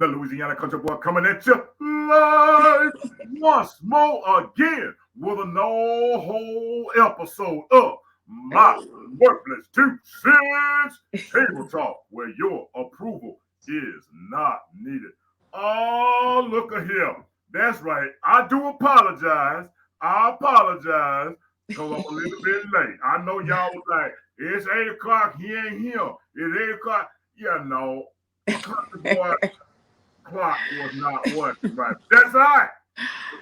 The Louisiana Country Boy coming at you live once more again with a no whole episode of My Worthless 2 cents Table Talk, where your approval is not needed. Oh, look at here. That's right. I do apologize. I apologize because I'm a little bit late. I know y'all was like, it's 8 o'clock. He ain't here. It's 8 o'clock. Yeah, no. A country boy clock was not working right. That's all right.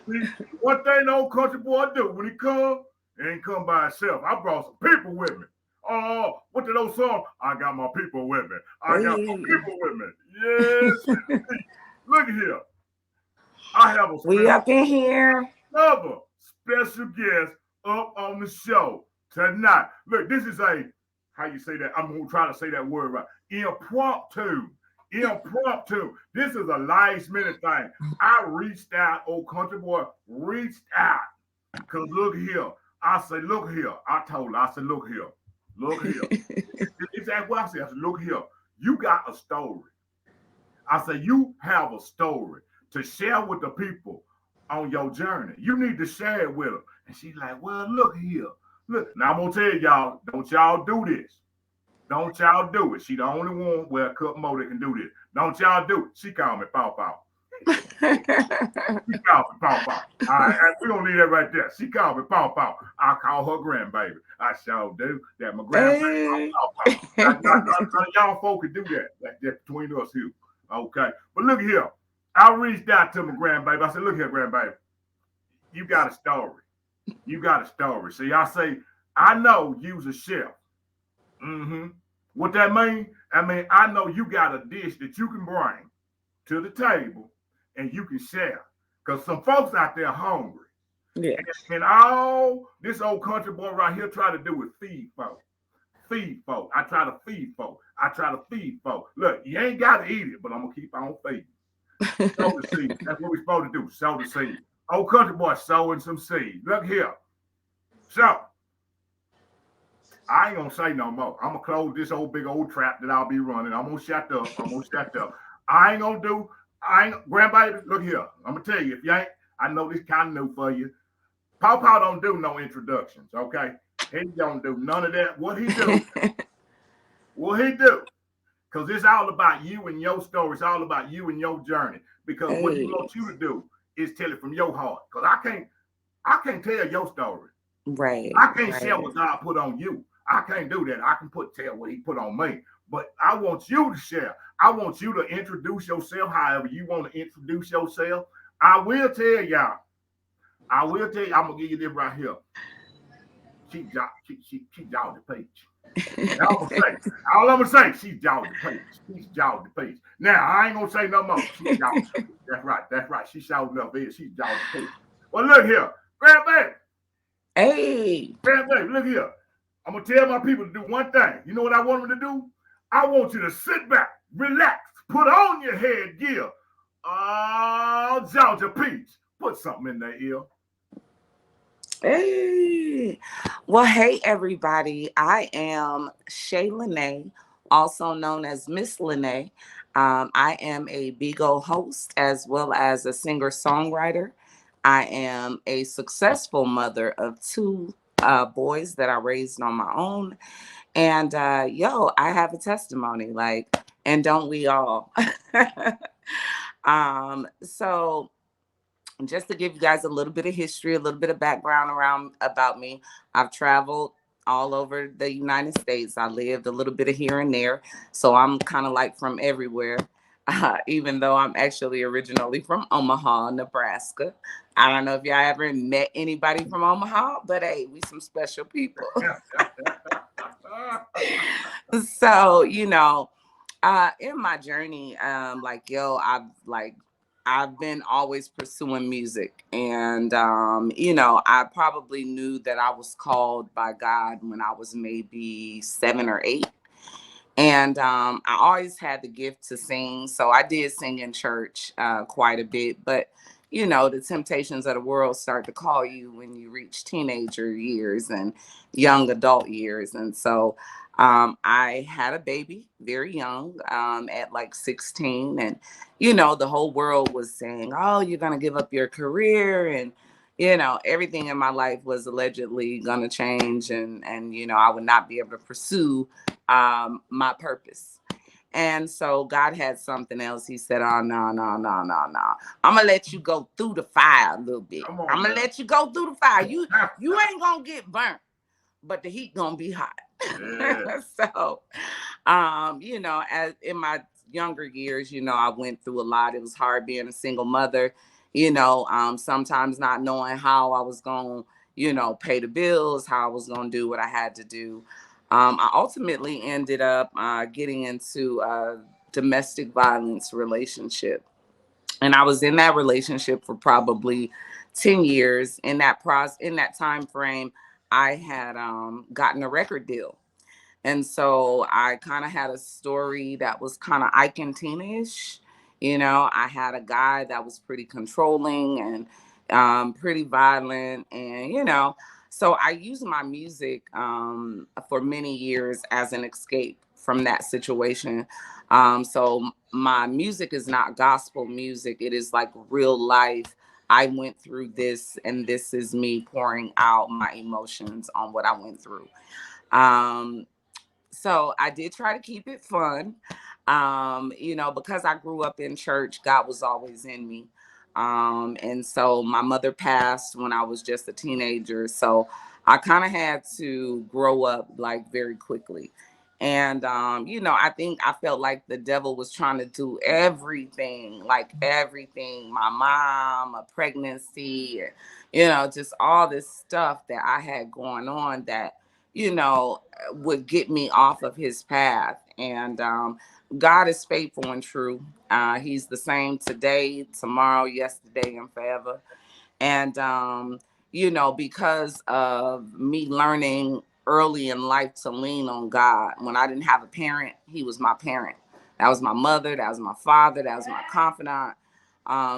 See, one thing the old country boy do when he come, he ain't come by himself. I brought some people with me. Oh, what did those songs? I got my people with me. I got my people with me. Yes. Look at here. I have a we up in here. another special guest up on the show tonight. Look, this is a, how you say that? I'm going to try to say that word right. Impromptu. This is a last minute thing. I reached out, old country boy reached out. Because look here. I say, look here. I told her, I said, look here. Look here. Exactly what I said. I said, look here. You got a story. I said, you have a story to share with the people on your journey. You need to share it with them. And she's like, well, look here. Look. Now, I'm going to tell y'all, don't y'all do this. Don't y'all do it. She the only one where a couple more that can do this. Don't y'all do it. She called me Paw Paw. She called me Paw Paw. All right, we're going to leave that right there. She called me Paw Paw. I call her grandbaby. I sure do. That my grandbaby. Paw Paw. None of y'all folk can do that. That's between us here. Okay. But look here. I reached out to my grandbaby. I said, look here, grandbaby. You got a story. You got a story. See, I say, I know you's a chef. Mm-hmm. What that mean? I mean, I know you got a dish that you can bring to the table and you can share. Because some folks out there hungry. Yeah. And all this old country boy right here try to do is feed folk. Feed folk. I try to feed folk. Look, you ain't got to eat it, but I'm going to keep on feeding. Sow the seed. That's what we're supposed to do. Sow the seed. Old country boy sowing some seed. Look here. So, I ain't gonna say no more. I'm gonna close this old big old trap that I'll be running. I'm gonna shut up. I ain't gonna do. Grandbaby. Look here. I'm gonna tell you. If you ain't, I know this kind of new for you. Paw Paw don't do no introductions. Okay, he don't do none of that. What he do? Because it's all about you and your story. It's all about you and your journey. Because what he wants you to do is tell it from your heart. Because I can't tell your story. Right. I can't share what God put on you. I can't do that. I can tell what he put on me. But I want you to share. I want you to introduce yourself however you want to introduce yourself. I will tell y'all. I'm going to give you this right here. She jogged the page. All I'm going to say, she jogged the page. Now, I ain't going to say no more. She jogged the page. That's right. She showed enough here. She jogged the page. Well, look here. Grandbaby. Hey. Grandbaby, look here. I'm going to tell my people to do one thing. You know what I want them to do? I want you to sit back, relax, put on your headgear. Oh, Georgia Peach. Put something in their ear. Hey. Well, hey, everybody. I am Lanae, also known as Miss Lanae. I am a Bigo host as well as a singer-songwriter. I am a successful mother of two boys that I raised on my own. And I have a testimony, and don't we all? So just to give you guys a little bit of history, a little bit of background about me, I've traveled all over the United States. I lived a little bit of here and there. So I'm kind of like from everywhere, even though I'm actually originally from Omaha, Nebraska. I don't know if y'all ever met anybody from Omaha, but hey, we some special people. So, in my journey, I've been always pursuing music, and I probably knew that I was called by God when I was maybe 7 or 8. And I always had the gift to sing. So I did sing in church quite a bit. But, the temptations of the world start to call you when you reach teenager years and young adult years. And so I had a baby very young, at like 16. And, the whole world was saying, oh, you're going to give up your career. And, everything in my life was allegedly going to change. And I would not be able to pursue my purpose. And so God had something else. He said, oh, no, no, no, no, no. I'm going to let you go through the fire a little bit. Come on I'm going to now. let you go through the fire. You ain't going to get burnt, but the heat going to be hot. Yeah. So, as in my younger years, I went through a lot. It was hard being a single mother, sometimes not knowing how I was going to, pay the bills, how I was going to do what I had to do. I ultimately ended up getting into a domestic violence relationship. And I was in that relationship for probably 10 years. In that time frame, I had gotten a record deal. And so I kind of had a story that was kind of Ike and Tina-ish. I had a guy that was pretty controlling and pretty violent. And, so I used my music for many years as an escape from that situation. So my music is not gospel music, it is like real life. I went through this, and this is me pouring out my emotions on what I went through. Um, so I did try to keep it fun. Because I grew up in church, God was always in me. And so my mother passed when I was just a teenager. So I kind of had to grow up like very quickly. And, I think I felt like the devil was trying to do everything, like everything, my mom, a pregnancy, and, just all this stuff that I had going on that, you know, would get me off of his path. And God is faithful and true. He's the same today, tomorrow, yesterday, and forever. And, because of me learning early in life to lean on God, when I didn't have a parent, He was my parent. That was my mother, that was my father, that was my confidant.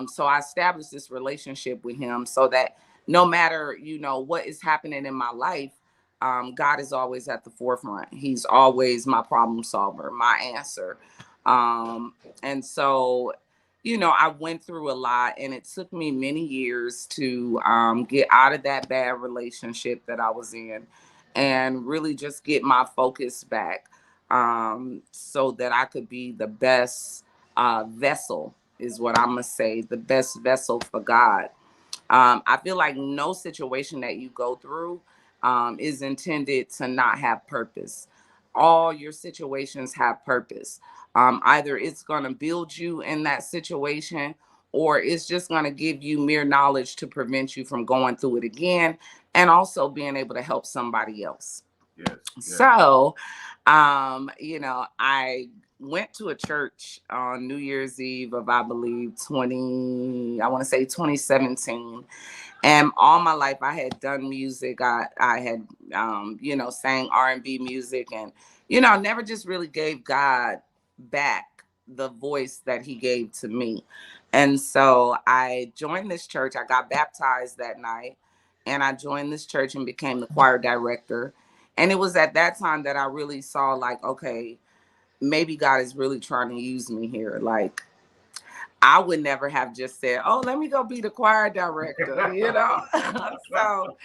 So I established this relationship with Him so that no matter, what is happening in my life, God is always at the forefront. He's always my problem solver, my answer. And so I went through a lot, and it took me many years to get out of that bad relationship that I was in and really just get my focus back, so that I could be the best vessel, is what I'm going to say, the best vessel for God. I feel like no situation that you go through is intended to not have purpose. All your situations have purpose. Either it's going to build you in that situation, or it's just going to give you mere knowledge to prevent you from going through it again, and also being able to help somebody else. Yes. Yes. So, I went to a church on New Year's Eve of, I believe, I want to say 2017. And all my life I had done music. I had sang R&B music, and never just really gave God back the voice that He gave to me. And so I joined this church. I got baptized that night, and I joined this church and became the choir director. And it was at that time that I really saw, like, okay, maybe God is really trying to use me here. Like, I would never have just said, "Oh, let me go be the choir director." So,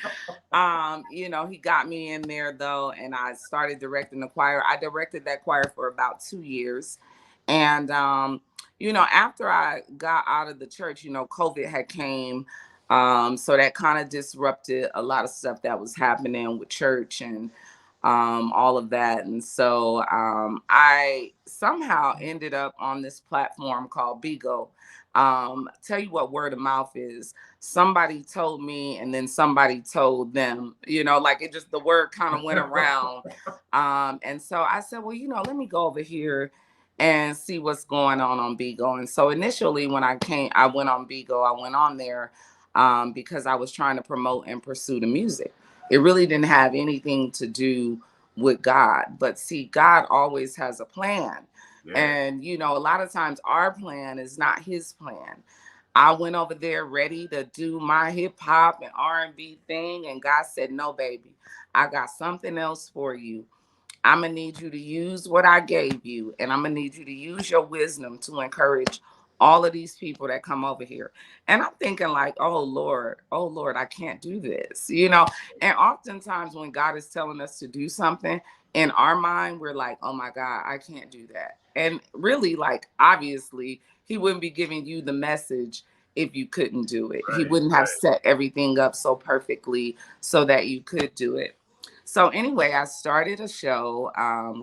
he got me in there though, and I started directing the choir. I directed that choir for about 2 years. And, after I got out of the church, COVID had came. So that kind of disrupted a lot of stuff that was happening with church and all of that. And so I somehow ended up on this platform called Bigo. Tell you what word of mouth is. Somebody told me, and then somebody told them, like it just, the word kind of went around. And so I said, well, let me go over here and see what's going on Bigo. And so initially when I went on Bigo, I went on there because I was trying to promote and pursue the music. It really didn't have anything to do with God. But see, God always has a plan. Yeah. And, a lot of times our plan is not His plan. I went over there ready to do my hip hop and R&B thing. And God said, no, baby, I got something else for you. I'm going to need you to use what I gave you, and I'm going to need you to use your wisdom to encourage all of these people that come over here. And I'm thinking like, oh Lord, I can't do this, you know? And oftentimes when God is telling us to do something in our mind, we're like, oh my God, I can't do that. And really, like, obviously, he wouldn't be giving you the message if you couldn't do it. He Right, wouldn't have right. set everything up so perfectly so that you could do it. So anyway, I started a show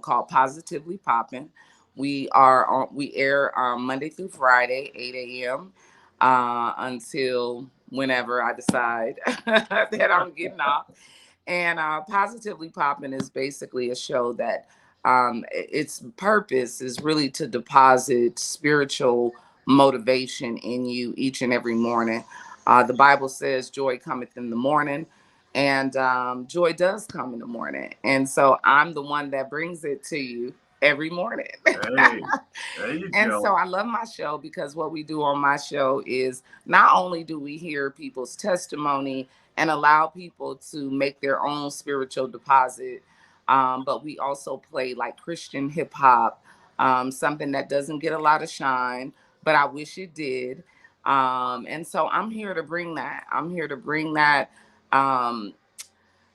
called Positively Poppin'. We air Monday through Friday, 8 a.m. Until whenever I decide that I'm getting off. And Positively Poppin' is basically a show that its purpose is really to deposit spiritual motivation in you each and every morning. The Bible says joy cometh in the morning, and joy does come in the morning. And so I'm the one that brings it to you every morning. Hey, there you And so go. I love my show because what we do on my show is not only do we hear people's testimony and allow people to make their own spiritual deposit, but we also play like Christian hip hop, something that doesn't get a lot of shine, but I wish it did. And so I'm here to bring that. I'm here to bring that. Um,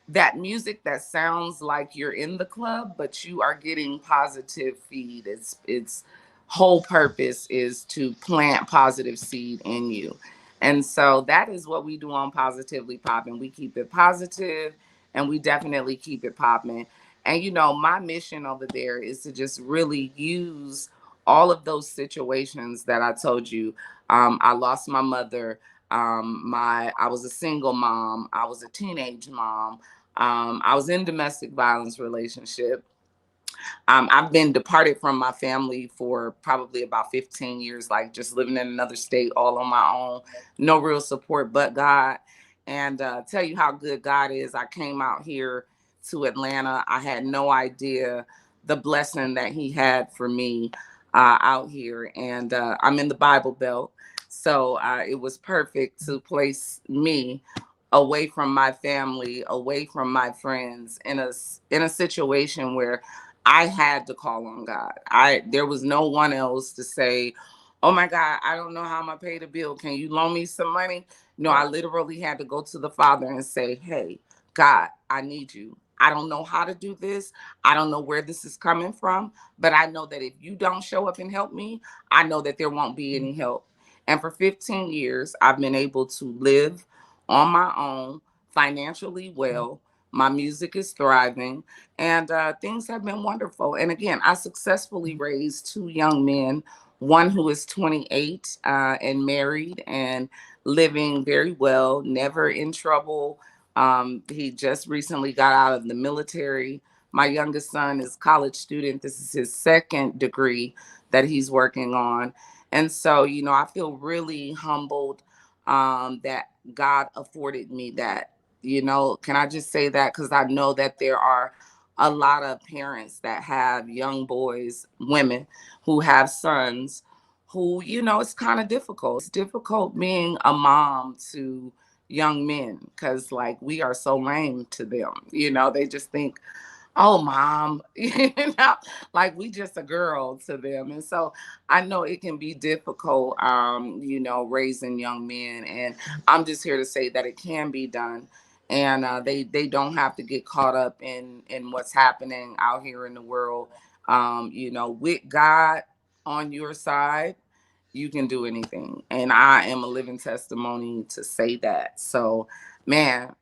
that music that sounds like you're in the club, but you are getting positive feed. It's whole purpose is to plant positive seed in you. And so that is what we do on Positively Popping. We keep it positive and we definitely keep it popping. And you know, my mission over there is to just really use all of those situations that I told you. I lost my mother. My I was a single mom. I was a teenage mom. I was in domestic violence relationship. I've been departed from my family for probably about 15 years, like just living in another state all on my own, no real support but God. And tell you how good God is. I came out here to Atlanta. I had no idea the blessing that He had for me out here. And I'm in the Bible Belt. So it was perfect to place me away from my family, away from my friends in a situation where I had to call on God. There was no one else to say, "Oh my God, I don't know how I'm gonna pay the bill. Can you loan me some money?" No, I Right. literally had to go to the Father and say, "Hey, God, I need you. I don't know how to do this. I don't know where this is coming from, but I know that if you don't show up and help me, I know that there won't be any help." And for 15 years, I've been able to live on my own, financially well. My music is thriving, and things have been wonderful. And again, I successfully raised two young men, one who is 28 and married and living very well, never in trouble. He just recently got out of the military. My youngest son is a college student. This is his second degree that he's working on. And so, you know, I feel really humbled that God afforded me that. You know, can I just say that? Because I know that there are a lot of parents that have young boys, women who have sons who, you know, it's kind of difficult. It's difficult being a mom to young men because, like, we are so lame to them. You know, they just think, oh mom, you know, like we just a girl to them. And so I know it can be difficult, you know, raising young men, and I'm just here to say that it can be done. And they don't have to get caught up in what's happening out here in the world. You know, with God on your side, you can do anything, and I am a living testimony to say that. So man,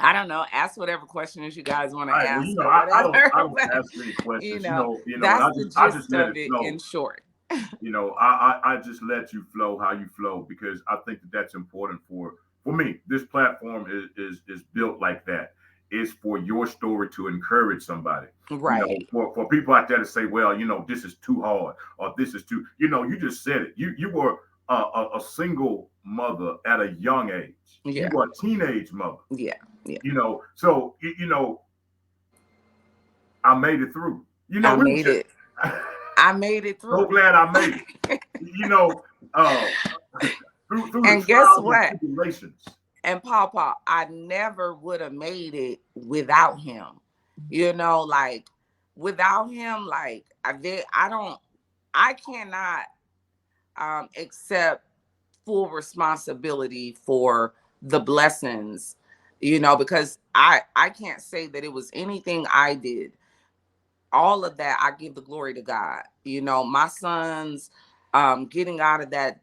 I don't know. Ask whatever questions you guys want to All right. Well, ask or I whatever. don't But, ask many you questions. know, And that's the I just gist let of it it in flow. short. I just let you flow how you flow because I think that that's important for me. This platform is built like that. It's for your story to encourage somebody. Right. For people out there to say, well, this is too hard or this is too, you just said it. You were a single mother at a young age. You Yeah. were a teenage mother. Yeah. Yeah. So I made it through. I We were made just it. I made it so through. glad I made it. You know, uh, through the And guess trials and what? tribulations. And Papa, I never would have made it without him. Like without him, like I cannot accept full responsibility for the blessings, because I can't say that it was anything I did. All of that, I give the glory to God. My sons getting out of that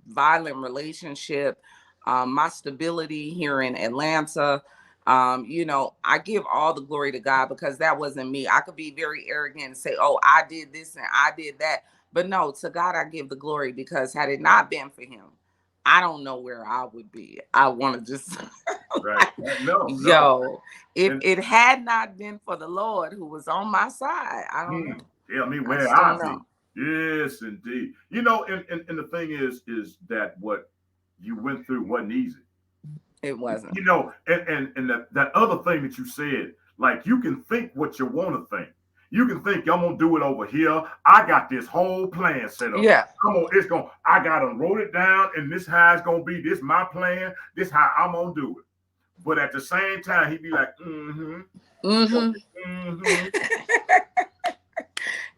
violent relationship, my stability here in Atlanta. I give all the glory to God, because that wasn't me. I could be very arrogant and say, oh, I did this and I did that. But no, to God, I give the glory, because had it not been for him, I don't know where I would be. I want to just, Right. No, no. yo, if And it had not been for the Lord who was on my side, I don't know. tell me I where just don't I be. know. Yes, indeed. And the thing is that what you went through wasn't easy. It wasn't. And that other thing that you said, like you can think what you want to think. You can think I'm gonna do it over here. I got this whole plan set up. Yeah. I gotta wrote it down, and this how it's gonna be. This my plan. This how I'm gonna do it. But at the same time, he'd be like, mm-hmm, Mm-hmm. mm-hmm.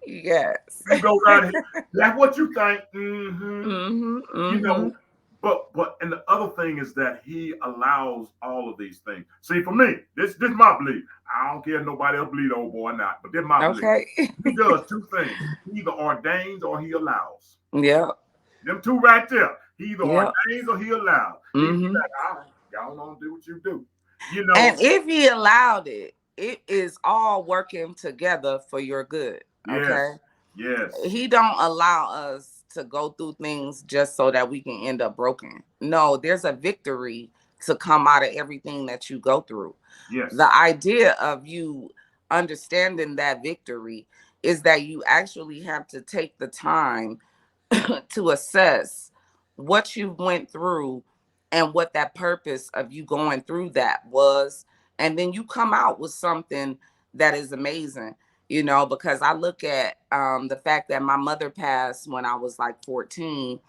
Yes. You go right here. That's what you think. Mm-hmm. Mm-hmm. You Mm-hmm. know, but and the other thing is that he allows all of these things. See, for me, this my belief. I don't care if nobody else believe, old boy, or not, but this my belief. Okay. He does two things. He either ordains or he allows. Yep. Them two right there. He either Yep. ordains or he allows. He be Mm-hmm. like, all right, y'all don't do what you do. And if he allowed it, it is all working together for your good. Okay. Yes, yes, He don't allow us to go through things just so that we can end up broken. No, there's a victory to come out of everything that you go through. yes, The idea of you understanding that victory is that you actually have to take the time to assess what you went through and what that purpose of you going through that was, and then you come out with something that is amazing. Because I look at the fact that my mother passed when I was like 14.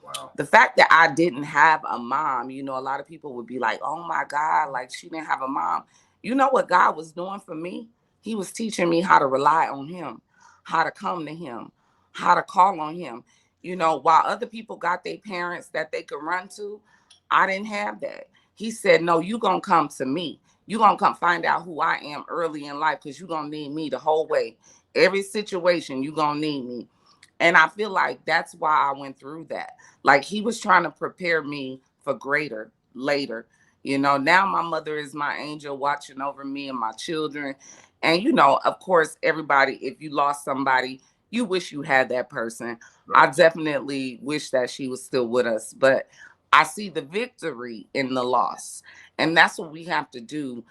wow, The fact that I didn't have a mom, a lot of people would be like, oh my God, like she didn't have a mom. You know what God was doing for me? He was teaching me how to rely on him, how to come to him, how to call on him. While other people got their parents that they could run to, I didn't have that. He said, no, you going to come to me. You going to come find out who I am early in life, because you going to need me the whole way. Every situation, you going to need me. And I feel like that's why I went through that. Like he was trying to prepare me for greater later. Now my mother is my angel watching over me and my children. And, of course, everybody, if you lost somebody, you wish you had that person. I right, definitely wish that she was still with us. But I see the victory in the loss. And that's what we have to do.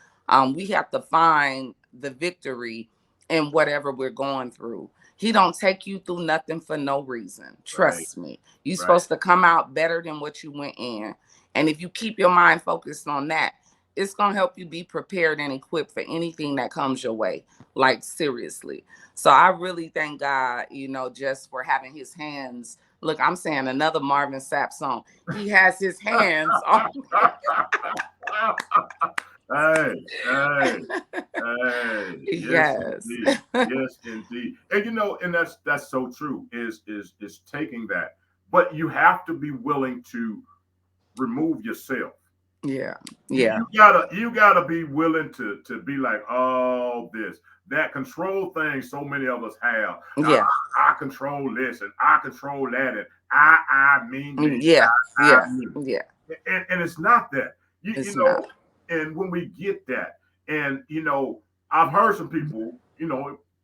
We have to find the victory in whatever we're going through. He don't take you through nothing for no reason. right, Trust me. You're right. supposed to come out better than what you went in. And if you keep your mind focused on that, it's going to help you be prepared and equipped for anything that comes your way. Like seriously. So I really thank God, just for having his hands. Look, I'm saying another Marvin Sapp song. He has his hands on. Hey, hey, hey, yes, Yes. indeed. Yes, indeed. And and that's so true, is taking that. But you have to be willing to remove yourself. Yeah. You, Yeah. you gotta be willing to be like, oh, this, that control thing so many of us have. Yeah. I control this and I control that, and I mean me. Yeah. I Yeah. me. Yeah. And it's not that. You It's know, not. and when we get that, and I've heard some people,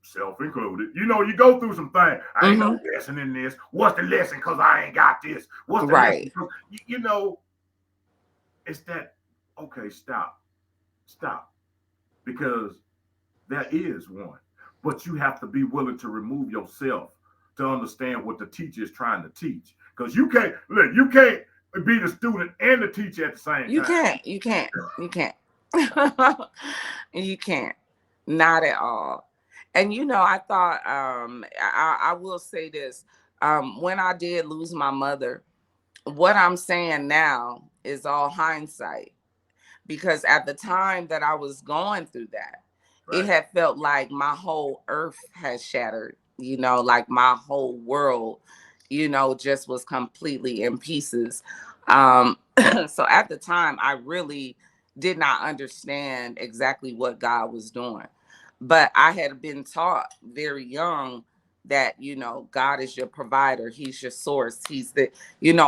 self included, you go through some things. I ain't no Hmm. lesson in this. What's the lesson? Because I ain't got this. What's the lesson? Right. 'Cause, you know, it's that, okay, stop, because there is one, but you have to be willing to remove yourself to understand what the teacher is trying to teach, because you can't be the student and the teacher at the same You time. can't. You can't. You can't. You can't. Not at all. And I thought I will say this. When I did lose my mother, what I'm saying now is all hindsight, because at the time that I was going through that, it Right. had felt like my whole earth had shattered, like my whole world, just was completely in pieces. Um, so at the time, I really did not understand exactly what God was doing. But I had been taught very young that, God is your provider, He's your source, He's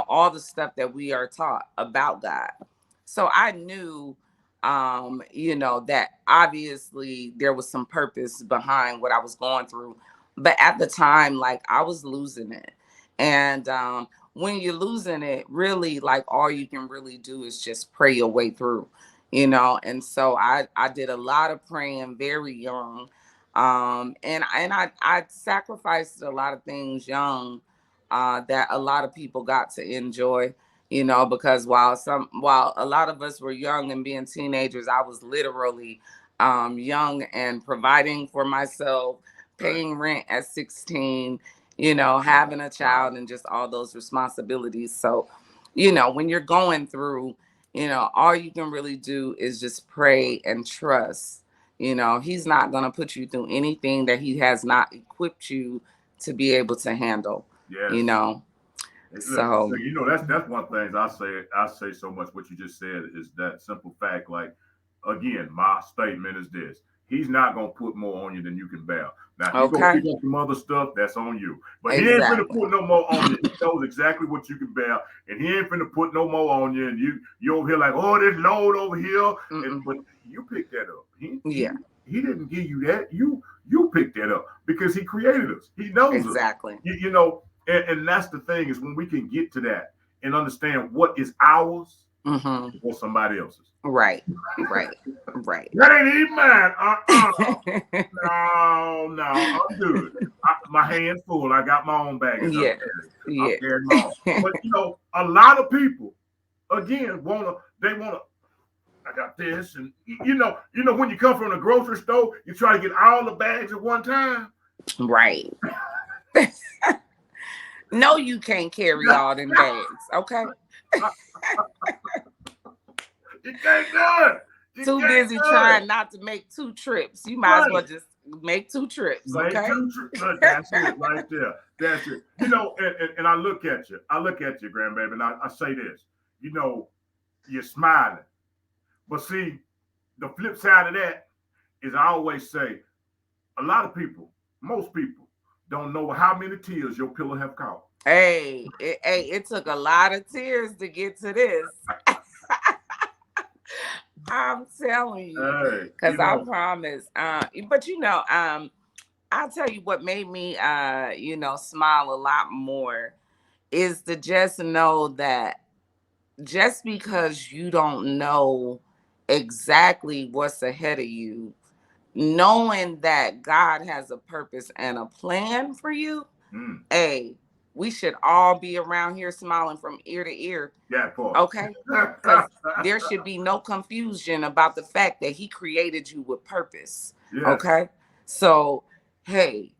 all the stuff that we are taught about God. So I knew that obviously there was some purpose behind what I was going through. But at the time, like I was losing it. And when you're losing it, really, like all you can really do is just pray your way through, And so I did a lot of praying very young. And I sacrificed a lot of things young that a lot of people got to enjoy, because while a lot of us were young and being teenagers, I was literally young and providing for myself, Right. paying rent at 16, having a Wow. child and just all those responsibilities. So, when you're going through, all you can really do is just pray and trust. He's not going to put you through anything that he has not equipped you to be able to handle, you Yes. know. So, Look, that's one thing I say so much. What you just said is that simple fact. Like again, my statement is this: He's not gonna put more on you than you can bear. Now, if you go okay. pick up some other stuff, that's on you. But He ain't finna Exactly. put no more on you. He knows exactly what you can bear, and He ain't finna put no more on you. And you over here like, oh, this load over here, Mm-mm. but you picked that up. He he Yeah, he didn't give you that. You picked that up because He created us. He knows us. exactly. You know, and that's the thing is when we can get to that and understand what is ours Mm-hmm. or somebody else's. Right, right, right. That ain't even mine. No, no, I'm good. My hand's full. I got my own baggage. I'm Yes, carrying. I'm yeah. carrying my own. But a lot of people again wanna. I got this, and when you come from the grocery store, you try to get all the bags at one time. Right. No, you can't carry all them bags. Okay. You can't do it. You Too can't busy do it. trying not to make two trips. You might as well Right. just make two trips. Make Okay. two. Look, that's it right there. That's it. And I look at you. I look at you, grandbaby, and I say this. You know, you're smiling. But see, the flip side of that is I always say a lot of people, most people, don't know how many tears your pillow have caught. It took a lot of tears to get to this. I'm telling you, Hey, because I promise. But I'll tell you what made me, smile a lot more is to just know that just because you don't know exactly what's ahead of you, knowing that God has a purpose and a plan for you, mm, hey, we should all be around here smiling from ear to ear, that part. okay? Because there should be no confusion about the fact that He created you with purpose, Yes. okay? So, hey,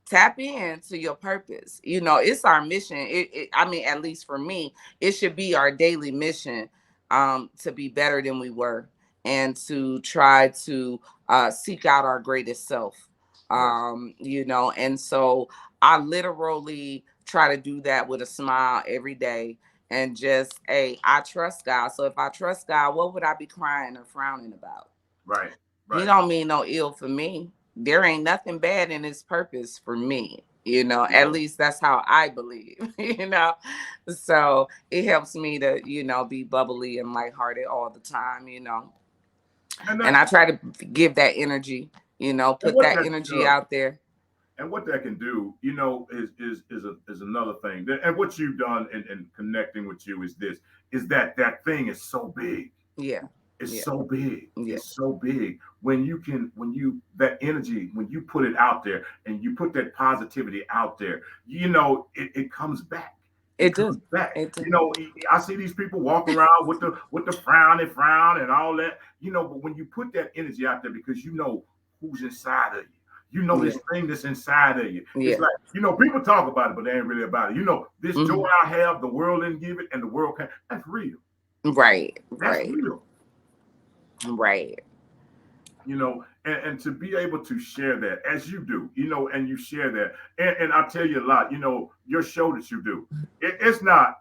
tap into your purpose. It's our mission. I mean, at least for me, it should be our daily mission, to be better than we were and to try to seek out our greatest self. Yes. And so I literally try to do that with a smile every day and just, hey, I trust God. So if I trust God, what would I be crying or frowning about? Right. He Right. don't mean no ill for me. There ain't nothing bad in His purpose for me. At Yeah. least that's how I believe, So it helps me to, be bubbly and lighthearted all the time, And And that I try to give that energy, and put what that that energy does out there. and what that can do, is another thing. And what you've done in connecting with you is that thing is so big. Yeah. It's Yeah. so big. Yeah. It's so big when you that energy when you put it out there and you put that positivity out there, it comes back. It It do. comes back. It do. I see these people walking around with the frown and all that. But when you put that energy out there because you know who's inside of you. You know Yeah. this thing that's inside of you. It's Yeah. like, people talk about it, but they ain't really about it. This joy Hmm. I have, the world didn't give it, and the world can't. That's real. Right. That's Right. real. Right. You know, and to be able to share that as you do, and you share that, and I'll tell you a lot, your show that you do, it's not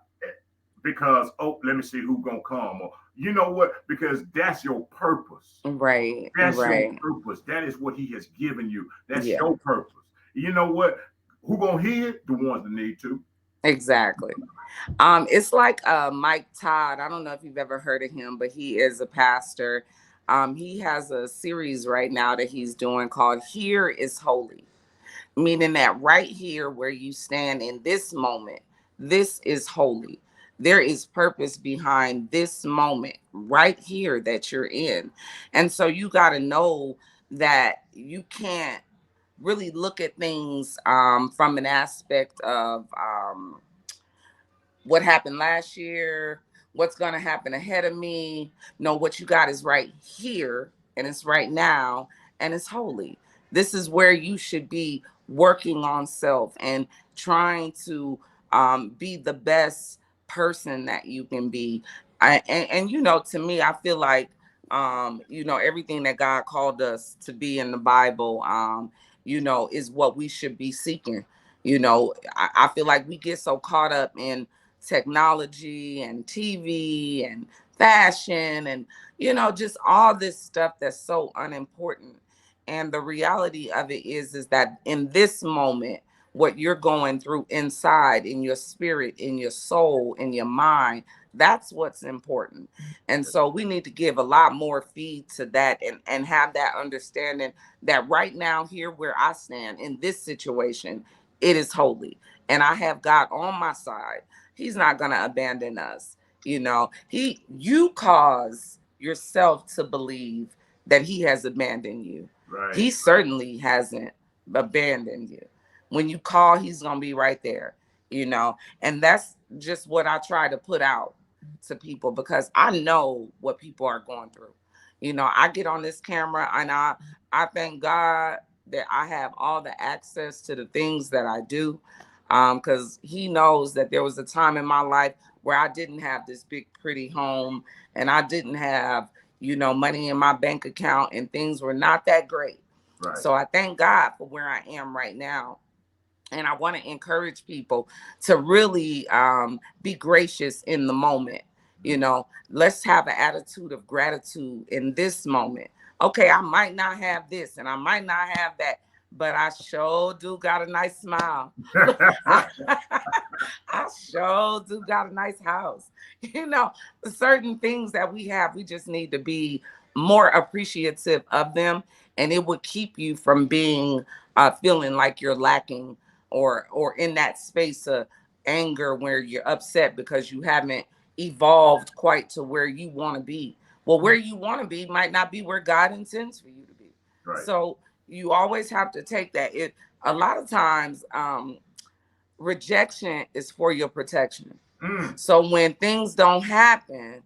because, oh, let me see who gonna come, or you know what, because that's your purpose. Right, That's your right. purpose. That is what he has given you. That's Yeah, your purpose. You know what? Who gonna hear it? The ones that need to. exactly. It's like Mike Todd. I don't know if you've ever heard of him, but he is a pastor. He has a series right now that he's doing called Here is Holy, meaning that right here where you stand in this moment, this is holy. There is purpose behind this moment right here that you're in. And so you got to know that you can't really look at things from an aspect of what happened last year, what's going to happen ahead of me. No, what you got is right here and it's right now and it's holy. This is where you should be working on self and trying to be the best person that you can be. And to me, I feel like, everything that God called us to be in the Bible, is what we should be seeking. I feel like we get so caught up in technology and TV and fashion and just all this stuff that's so unimportant. And the reality of it is that in this moment, what you're going through inside in your spirit, in your soul, in your mind, that's what's important. And so we need to give a lot more feed to that and have that understanding that right now, here where I stand in this situation, it is holy. And I have God on my side. He's not going to abandon us. You cause yourself to believe that he has abandoned you. Right. He certainly hasn't abandoned you. When you call, he's going to be right there, and that's just what I try to put out to people because I know what people are going through. I get on this camera and I thank God that I have all the access to the things that I do, because he knows that there was a time in my life where I didn't have this big pretty home and I didn't have money in my bank account and things were not that great. Right. So I thank God for where I am right now. And I want to encourage people to really be gracious in the moment. Let's have an attitude of gratitude in this moment. Okay, I might not have this and I might not have that, but I sure do got a nice smile. Look, I sure do got a nice house. You know, certain things that we have, we just need to be more appreciative of them, and it would keep you from being feeling like you're lacking or in that space of anger where you're upset because you haven't evolved quite to where you want to be. Well, where you want to be might not be where God intends for you to be. Right. So you always have to take that. It a lot of times rejection is for your protection. Mm. So when things don't happen,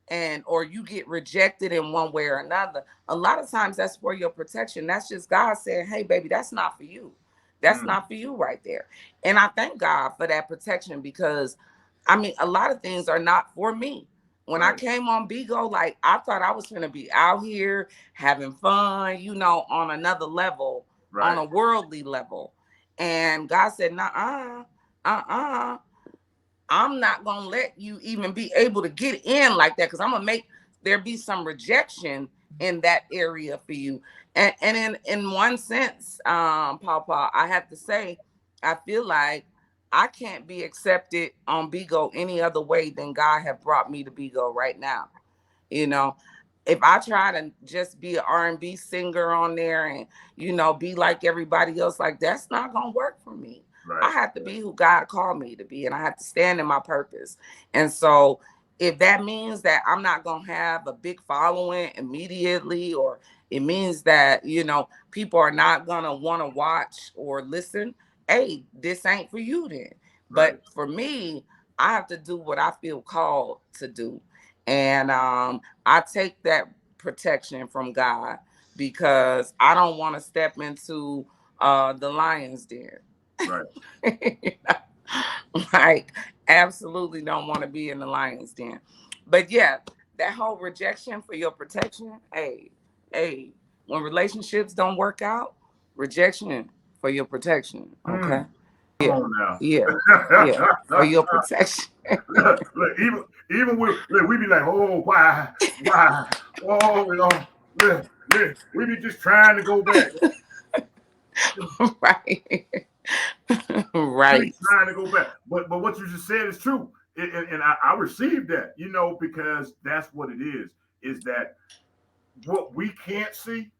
and or you get rejected in one way or another, a lot of times that's for your protection. That's just God saying, hey baby, that's not for you. That's Mm. not for you right there. And I thank God for that protection because I mean a lot of things are not for me. When I Right. came on Bigo, like I thought I was gonna be out here having fun, on another level, on Right. a worldly level. And God said, nah, uh, I'm not gonna let you even be able to get in like that because I'm gonna make there be some rejection in that area for you. And in one sense, Papa, I have to say, I feel like I can't be accepted on Bigo any other way than God have brought me to Bigo right now. you know if I try to just be an R&B singer on there and be like everybody else, like that's not gonna work for me. I Right. have to be who God called me to be, and I have to stand in my purpose. And so if that means that I'm not gonna have a big following immediately, or it means that people are not gonna want to watch or listen, hey, this ain't for you then. Right. But for me, I have to do what I feel called to do. And I take that protection from God because I don't want to step into the lion's den. Right. Like, absolutely don't want to be in the lion's den. But yeah, that whole rejection for your protection, hey, when relationships don't work out, rejection for your protection. Mm, Okay. come Yeah. on now. Yeah. Yeah. For your protection. Look, even look, we be like, oh, why, oh, we be just trying to go back. Right. We Right. trying to go back. But what you just said is true, and I received that, because that's what it is that what we can't see,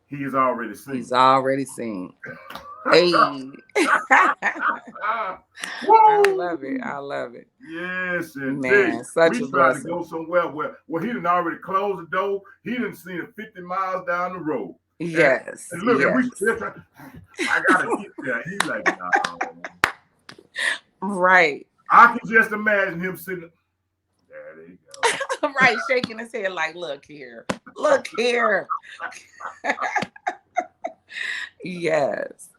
he has already He's seen. already seen. Hey. I love it. Woo! I love it. Yes, indeed. Man, such We a trying to blessing. go somewhere where he didn't already close the door. He didn't see it 50 miles down the road. And, Yes. and look, and we Yes. still trying, I gotta get there. He like, no. Right. I can just imagine him sitting there. They go. Right. Shaking his head like, look here. Look here. Yes.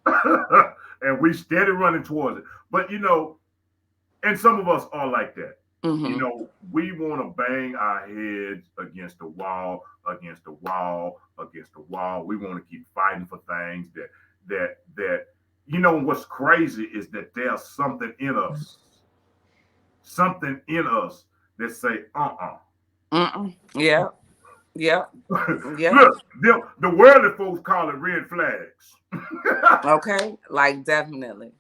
And we steady running towards it. But and some of us are like that. Mm-hmm. We want to bang our heads against the wall, against the wall, against the wall. We want to keep fighting for things that what's crazy is that there's something in us that say, Mm-mm. Yeah. Yeah. Yeah. Look, the worldly folks call it red flags. Okay. Like, definitely.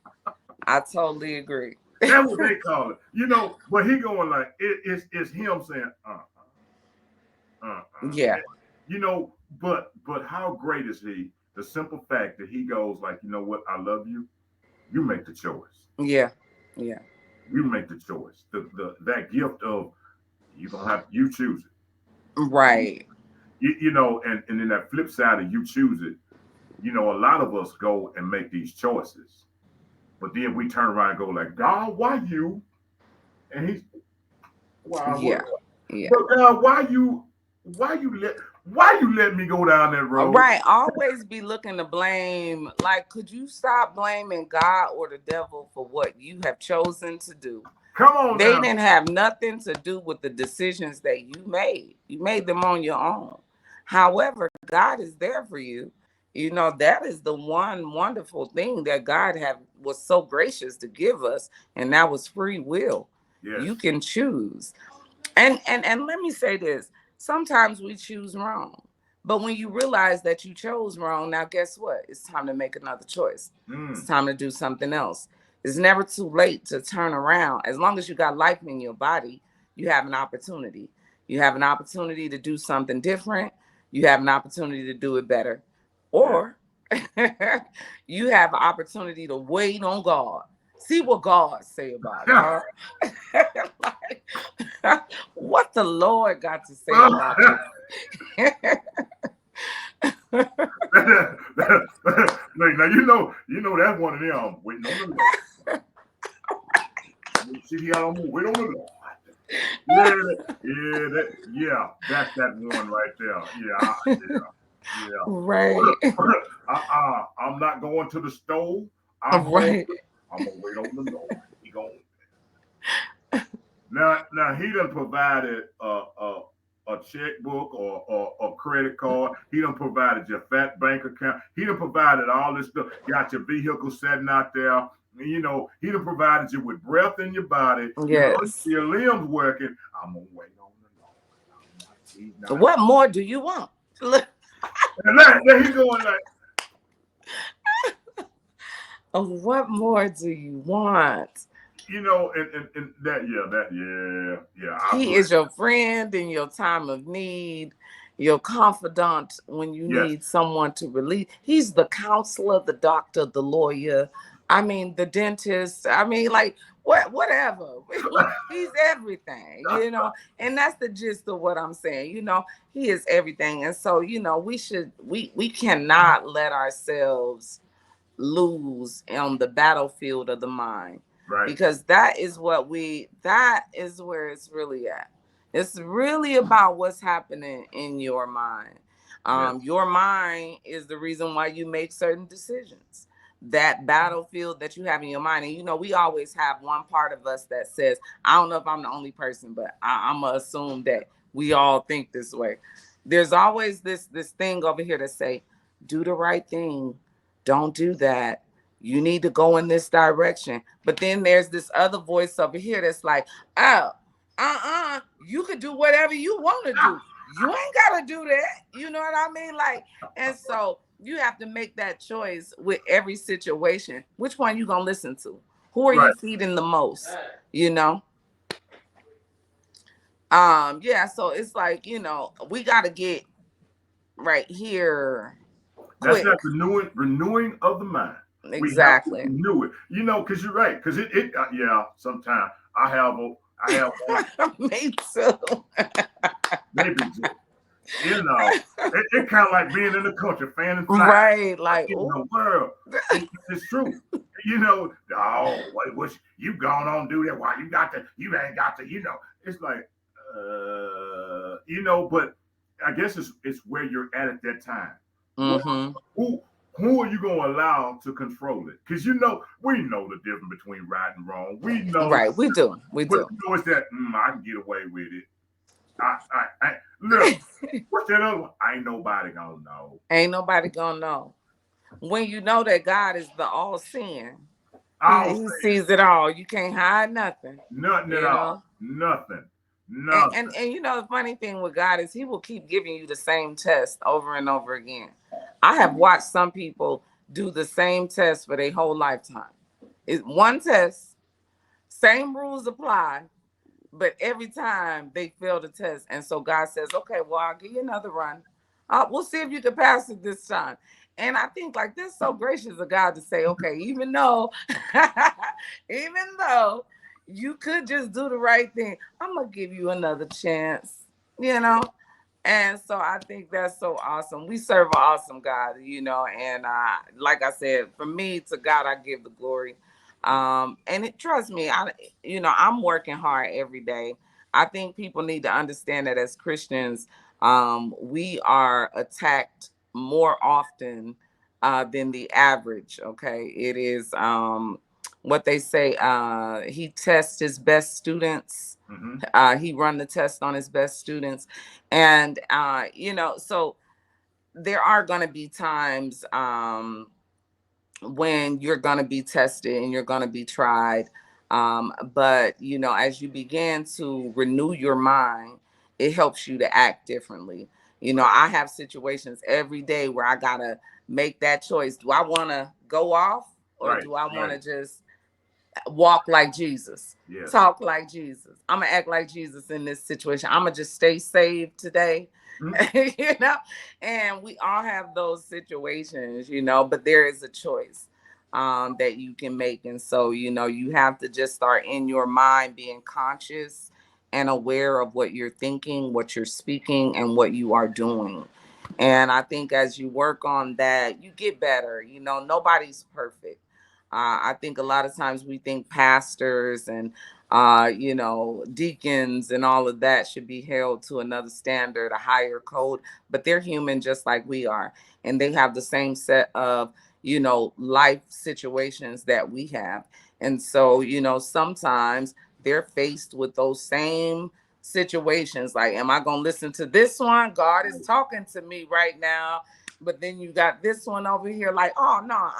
I totally agree. That's what they call it. But he going like it's him saying, Yeah. you know, but how great is he? The simple fact that he goes like, you know what, I love you. You make the choice. Yeah. Yeah. You make the choice. The that gift of you choose it. Right. And then that flip side of you choose it. A lot of us go and make these choices, but then we turn around and go like, God, why you? And he's why what? Yeah. Yeah. But God, why you let me go down that road? Right. Always be looking to blame. Like, could you stop blaming God or the devil for what you have chosen to do? Come on They now. didn't have nothing to do with the decisions that you made. You made them on your own. However, God is there for you. That is the one wonderful thing that God have was so gracious to give us, and that was free will. Yes. You can choose. And let me say this. Sometimes we choose wrong. But when you realize that you chose wrong, now guess what? It's time to make another choice. It's Mm. time to do something else. It's never too late to turn around. As long as you got life in your body, you have an opportunity. You have an opportunity to do something different. You have an opportunity to do it better. Yeah. Or you have an opportunity to wait on God. See what God say about it, huh? Like, what the Lord got to say about this? Like, now that's one of them waiting on the Lord. See the other wait on the Lord. That's that one right there. Yeah. Right. I'm not going to the stove. Right. I'm gonna wait on the Lord. He going now he done provided a checkbook or a credit card. He done provided your fat bank account. He done provided all this stuff. Got your vehicle sitting out there. He done provided you with breath in your body. Yes. Your limbs working. I'm gonna wait on the Lord. He's not. What more do you want? Look, And then he going like, what more do you want? and yeah. I He bless. is your friend in your time of need, your confidant when you Yes. need someone to release. He's the counselor, the doctor, the lawyer. I mean, the dentist. I mean, like whatever. He's everything. And that's the gist of what I'm saying. He is everything. And so, we cannot let ourselves lose on the battlefield of the mind, Right. because that is where it's really at. It's really about what's happening in your mind. Yes. Your mind is the reason why you make certain decisions. That battlefield that you have in your mind. And we always have one part of us that says, I don't know if I'm the only person, but I'm gonna assume that we all think this way. There's always this thing over here to say, do the right thing. Don't do that. You need to go in this direction. But then there's this other voice over here that's like, oh, you could do whatever you want to do. You ain't gotta do that. You know what I mean? Like, and so you have to make that choice with every situation. Which one you gonna listen to? Who are you Right. feeding the most? You know? Yeah, so it's like, we gotta get right here That's quick. that renewing of the mind. We have to Exactly. renew it. Because you're right. Because yeah. Sometimes I have one Me too. maybe just it kind of like being in the country, fan and fly. Right. What Like, in ooh. the world? It's true. Oh, what you gone on do that? Why you ain't got to, It's like, but I guess it's where you're at that time. What Mm-hmm. who are you gonna allow to control it? Because we know the difference between right and wrong. We know, Right. We do. We but do. it's that I can get away with it. Look, what's that other one? Ain't nobody gonna know. Ain't nobody gonna know. When you know that God is the all seeing, I'll he say sees it all. You can't hide nothing. nothing at You all. know? Nothing. And, Nothing. and and the funny thing with God is he will keep giving you the same test over and over again. I have watched some people do the same test for their whole lifetime. It's one test, same rules apply, but every time they fail the test. And so God says, okay, well, I'll give you another run. We'll see if you can pass it this time. And I think like this so gracious of God to say, okay, even though you could just do the right thing, I'm gonna give you another chance, you know. And so I think that's so awesome. We serve an awesome God, and like I said, for me, to God I give the glory. And trust me, I'm working hard every day. I think people need to understand that as Christians, we are attacked more often than the average. Okay, it is what they say. He tests his best students. Mm-hmm. He run the test on his best students, and so there are going to be times when you're going to be tested and you're going to be tried. But, as you begin to renew your mind, it helps you to act differently. I have situations every day where I got to make that choice. Do I want to go off, or Right. do I want Right. to just walk like Jesus, Yes. talk like Jesus? I'm going to act like Jesus in this situation. I'm going to just stay saved today. Mm-hmm. you know, and we all have those situations, but there is a choice that you can make. And so, you have to just start in your mind being conscious and aware of what you're thinking, what you're speaking, and what you are doing. And I think as you work on that, you get better. Nobody's perfect. I think a lot of times we think pastors and deacons and all of that should be held to another standard, a higher code, but they're human just like we are. And they have the same set of, life situations that we have. And so, sometimes they're faced with those same situations. Like, am I going to listen to this one? God is talking to me right now. But then you got this one over here, like, oh, no,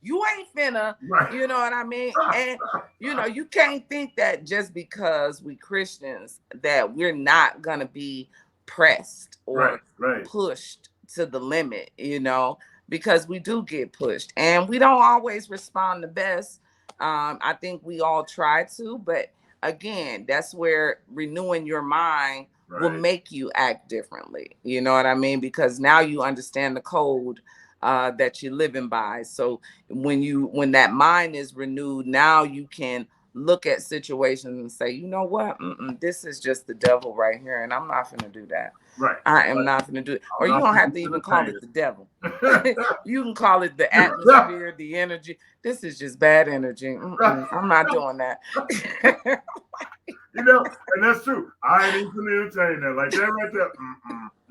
you ain't finna, Right. you know what I mean? And you can't think that just because we Christians that we're not gonna be pressed Right. or Right. pushed to the limit, because we do get pushed and we don't always respond the best. I think we all try to, but again, that's where renewing your mind will Right. make you act differently. You know what I mean? Because now you understand the code that you're living by. So when that mind is renewed, now you can look at situations and say, you know what, this is just the devil right here, and I'm not gonna do that. Right. I am Right. not gonna do it. I'm Or you not don't have going to to even call it the devil. entertain You can call it the it. atmosphere, the energy. This is just bad energy. I'm not doing that. And that's true. I ain't even gonna entertain that. Like that right there.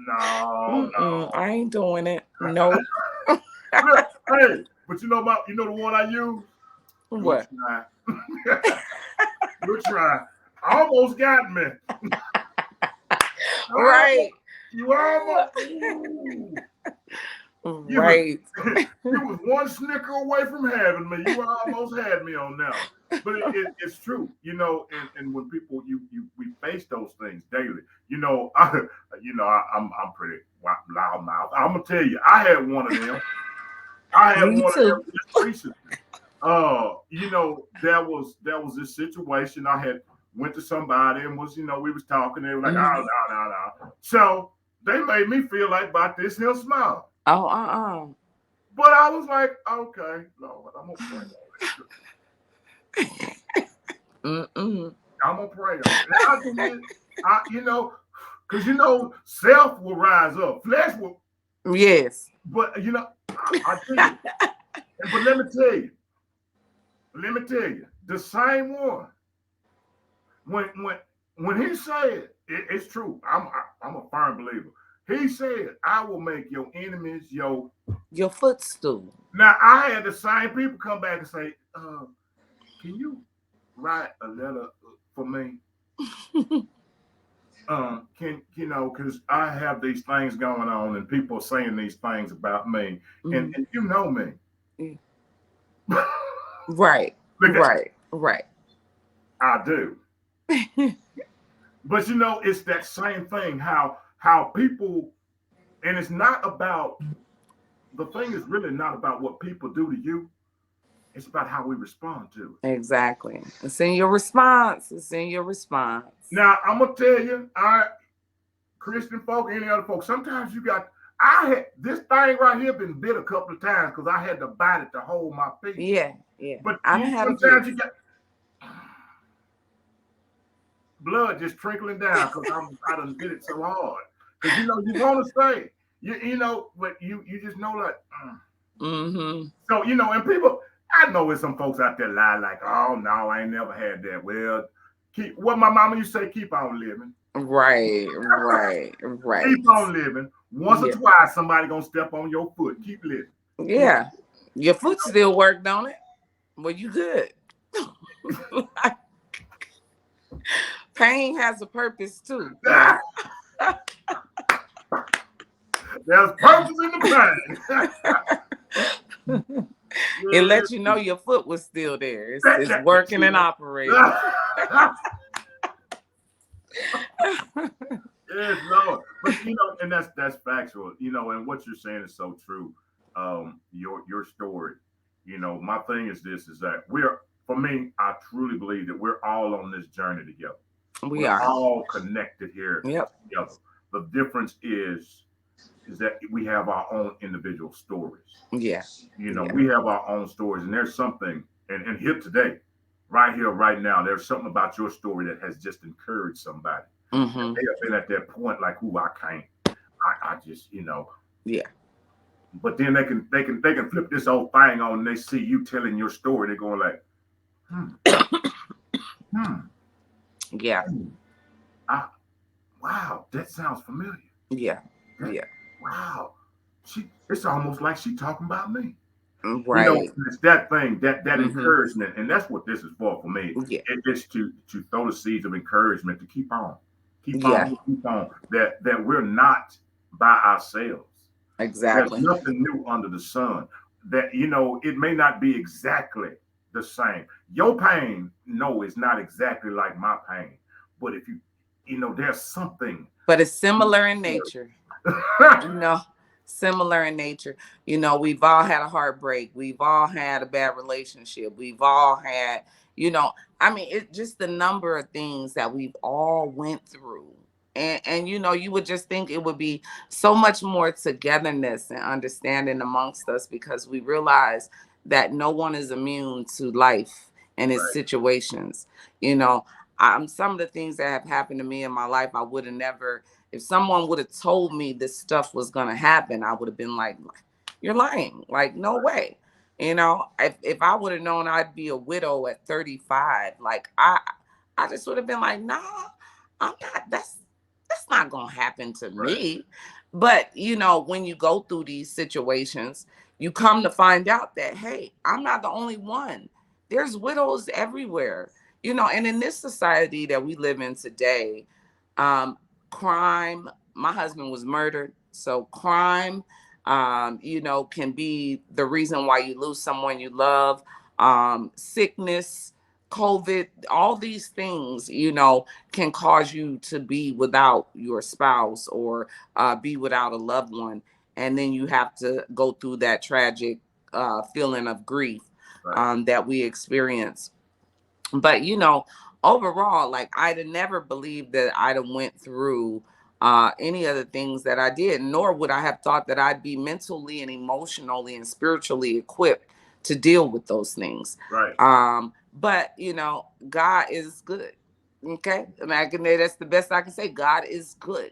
No, no. I ain't doing it. Nope. Look, hey, but the one I use? Good What? try. Good try. Almost got me. Right. You almost. Ooh. You was Right. you was one snicker away from having me. You almost had me on that one. But it's true, and when people we face those things daily. I'm pretty loud mouth. I'm gonna tell you, I had one of them. I had Me one of too. them just recently. There was this situation. I had went to somebody and we was talking. They were like, oh Mhm. no, no, no. So they made me feel like about this here smile. Oh, But I was like, okay, Lord, I'm gonna pray on it. Mm-mm. I'm gonna pray on it. And I did. Because self will rise up, flesh will. Yes. But I did. But let me tell you, the same one. When he said it's true. I'm a firm believer. He said, "I will make your enemies your." Your footstool. Now I had the same people come back and say, "Can you write a letter for me?" Can because I have these things going on and people are saying these things about me, and, Mhm. and you know me. Mm. Right. Look at Right. Right. I do, but it's that same thing. How people, and it's not about the thing is really not about what people do to you. It's about how we respond to it. Exactly. It's in your response. It's in your response. Now I'm gonna tell you, Christian folk, any other folks, sometimes you got. I had this thing right here been bit a couple of times because I had to bite it to hold my peace. Yeah. Yeah. But I done had a few. sometimes you got blood just trickling down because I done did it so hard. Because you want to say but you just know like. Mm-hmm. So and people, I know there's some folks out there lie like, oh no, I ain't never had that. Well, keep what my mama used to say, keep on living. Right. Right. Right. Keep on living. Once or Yeah. twice, somebody gonna step on your foot. Keep living. Keep. Yeah. Your foot still work, don't it? Well, you good. Pain has a purpose too, Ah, there's purpose in the pain. it Yeah, lets you know your foot was still there. It's yes, working and operating. yes, Lord. But and that's factual. And what you're saying is so true. Your story. My thing is this: is that for me, I truly believe that we're all on this journey together. We We're are. all connected here Yep. together. The difference is that we have our own individual stories. Yeah. Yeah. We have our own stories, and there's something, and here today, right here, right now, there's something about your story that has just encouraged somebody. Mm-hmm. They have been at that point, like, who I can't, I just, Yeah. but then they can flip this whole thing on, and they see you telling your story. They're going like, hmm, hmm, Yeah. hmm, I, wow, that sounds familiar. Yeah. That, Yeah. wow, it's almost like she talking about me. Right. It's that thing, that Mm-hmm. encouragement, and that's what this is for me. Yeah. It's to throw the seeds of encouragement to keep on, keep Yeah. on, keep on. That we're not by ourselves. There's Exactly. nothing new under the sun. That it may not be exactly the same. Your pain, no, is not exactly like my pain. But if there's something. But it's similar in nature. you know Similar in nature. We've all had a heartbreak, we've all had a bad relationship, we've all had you know I mean, it's just the number of things that we've all went through. And you would just think it would be so much more togetherness and understanding amongst us, because we realize that no one is immune to life and its Right, situations. you know some of the things that have happened to me in my life, I would have never. If someone would have told me this stuff was going to happen, I would have been like, you're lying. Like, no right, way. If I would have known I'd be a widow at 35, like I just would have been like, nah, I'm not. That's not going to happen to right, me. But, when you go through these situations, you come to find out that, hey, I'm not the only one. There's widows everywhere. And in this society that we live in today, um, crime, my husband was murdered. So crime, can be the reason why you lose someone you love. Sickness, COVID, all these things, can cause you to be without your spouse or be without a loved one. And then you have to go through that tragic feeling of grief Right. that we experience. But overall, like I'd have never believed that I'd have went through any of the things that I did, nor would I have thought that I'd be mentally and emotionally and spiritually equipped to deal with those things. Right. But God is good. Okay, that's the best I can say. God is good,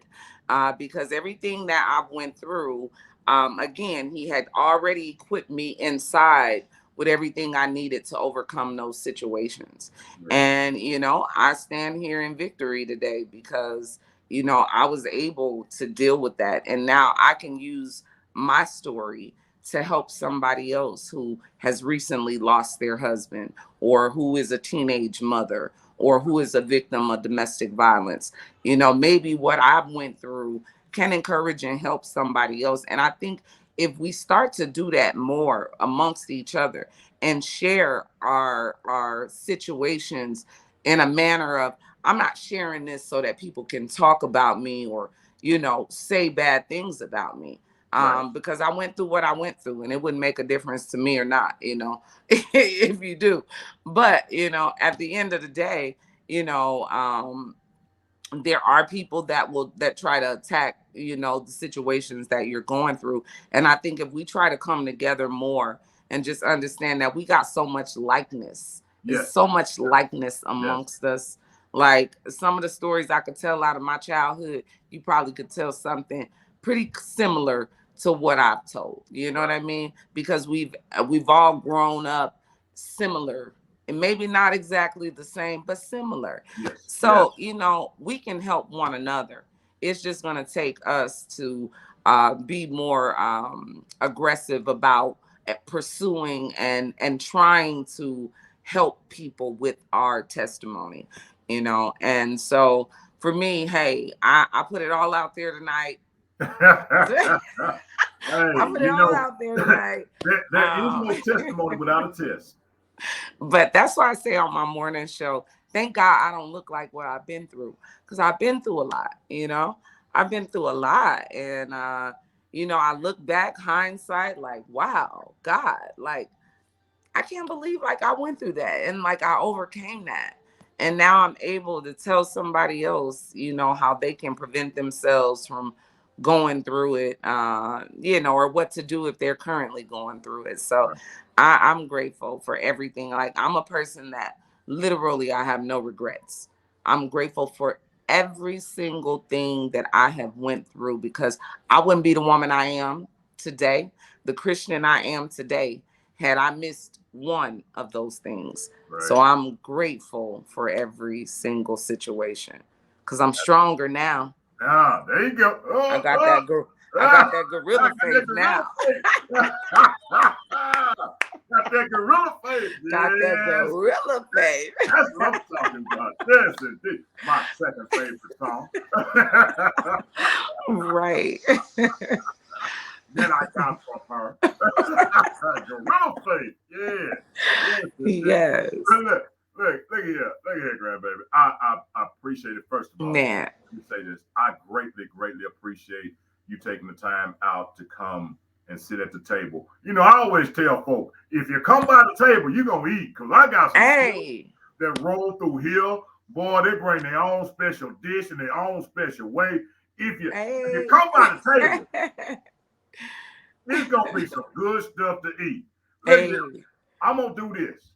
because everything that I've went through, again, He had already equipped me inside with everything I needed to overcome those situations. Yeah. And, I stand here in victory today because, I was able to deal with that. And now I can use my story to help somebody else who has recently lost their husband, or who is a teenage mother, or who is a victim of domestic violence. Maybe what I've went through can encourage and help somebody else. And I think if we start to do that more amongst each other and share our situations in a manner of, I'm not sharing this so that people can talk about me or say bad things about me, Right. because I went through what I went through, and it wouldn't make a difference to me or not, if you do. But at the end of the day, there are people that try to attack the situations that you're going through. And I think if we try to come together more and just understand that we got so much likeness, it's Yes. so much likeness Yes. amongst us. Like some of the stories I could tell out of my childhood, you probably could tell something pretty similar to what I've told, you know what Right. I mean? Because we've all grown up similar, and maybe not exactly the same, but similar. Yes. Yes. So, we can help one another. It's just going to take us to be more aggressive about pursuing and trying to help people with our testimony, And so for me, hey, I put it all out there tonight. I Hey, put it all out there tonight. there is no testimony without a test. But that's why I say on my morning show, thank God I don't look like what I've been through, because I've been through a lot. I've been through a lot. And, I look back, hindsight, like, wow, God, like, I can't believe like I went through that and like I overcame that. And now I'm able to tell somebody else, how they can prevent themselves from going through it, or what to do if they're currently going through it. So Right. I'm grateful for everything. Like I'm a person that literally I have no regrets. I'm grateful for every single thing that I have went through, because I wouldn't be the woman I am today, the Christian I am today, had I missed one of those things. Right. So I'm grateful for every single situation because I'm stronger now. Ah, there you go. I Oh, got oh, that I got ah, that I gorilla got faith that gorilla now. face. Got that gorilla face. Got that Yes. gorilla faith. That's what I'm talking about. Yes, indeed. My second favorite song. Right. Then I got from her. Gorilla face. Yeah. Yes, indeed. Yes. Look here. Look here, grandbaby. I appreciate it, first of all. Man. Let me say this. I greatly, greatly appreciate you taking the time out to come and sit at the table. I always tell folk, if you come by the table, you're going to eat. Because I got some folks Hey. that roll through here. Boy, they bring their own special dish in their own special way. If you Hey. come by the table, it's gonna be some good stuff to eat. Look Hey. here, I'm gonna do this.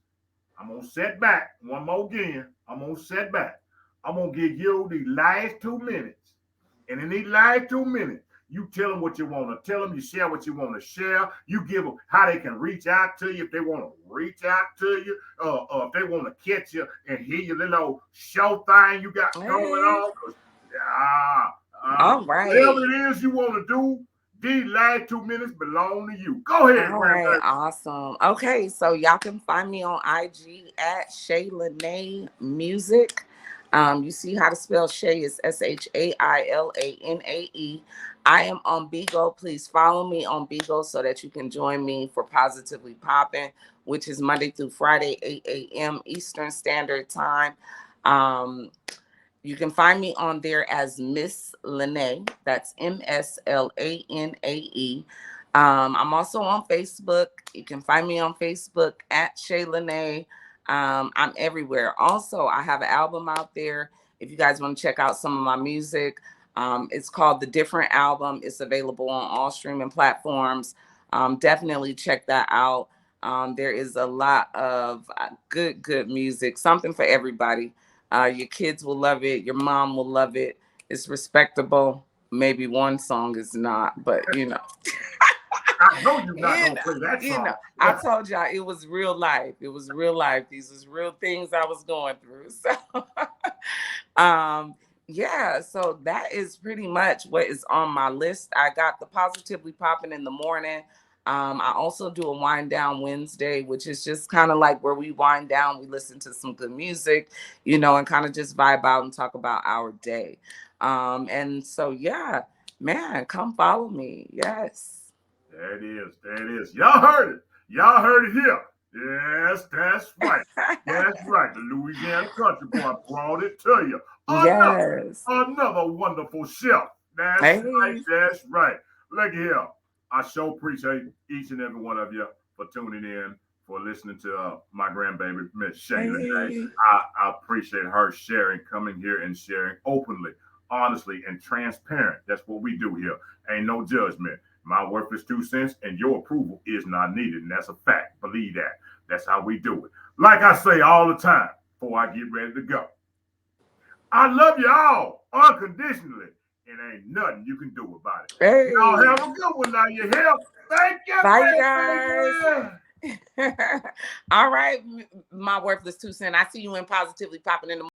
I'm gonna set back one more again. I'm gonna set back. I'm gonna give you the last 2 minutes, and in these last 2 minutes, you tell them what you want to tell them. You share what you want to share. You give them how they can reach out to you if they want to reach out to you, if they want to catch you and hear your little show thing you got going Hey. on. Yeah, All right. whatever it is you want to do, these last 2 minutes belong to you. Go ahead, All right, grandbaby. awesome. Okay, so y'all can find me on IG at Lanae Music. You see how to spell Shay is SHAILANAE. I am on Bigo. Please follow me on Bigo so that you can join me for Positively Popping, which is Monday through Friday, 8 a.m. Eastern Standard Time. Um, you can find me on there as Miss Lanae. That's MSLANAE. I'm also on Facebook. You can find me on Facebook at Shay Lanae. I'm everywhere. Also, I have an album out there. If you guys want to check out some of my music, it's called The Different Album. It's available on all streaming platforms. Definitely check that out. There is a lot of good music, something for everybody. Your kids will love it. Your mom will love it. It's respectable. Maybe one song is not, but I know you're not you gonna know, play that you know. song. I told y'all it was real life. It was real life. These was real things I was going through. So, um, yeah. So that is pretty much what is on my list. I got the Positively Popping in the morning. I also do a wind down Wednesday, which is just kind of like where we wind down. We listen to some good music, and kind of just vibe out and talk about our day. And so, yeah, man, come follow me. Yes. There it is. There it is. Y'all heard it. Y'all heard it here. Yes, that's right. That's right. The Louisiana Country Boy brought it to you. Yes. Another wonderful chef. That's right. Hey. That's right. Look here. I sure appreciate each and every one of you for tuning in, for listening to my grandbaby, Miss Shayla. Hey. I appreciate her sharing, coming here and sharing openly, honestly, and transparent. That's what we do here. Ain't no judgment. My worth is 2 cents, and your approval is not needed. And that's a fact. Believe that. That's how we do it. Like I say all the time before I get ready to go. I love you all unconditionally, and ain't nothing you can do about it. Y'all Hey. have a good one now. You hear? Thank you, Bye, you baby. guys. All right, my worthless 2 cents. I see you in Positively Popping in the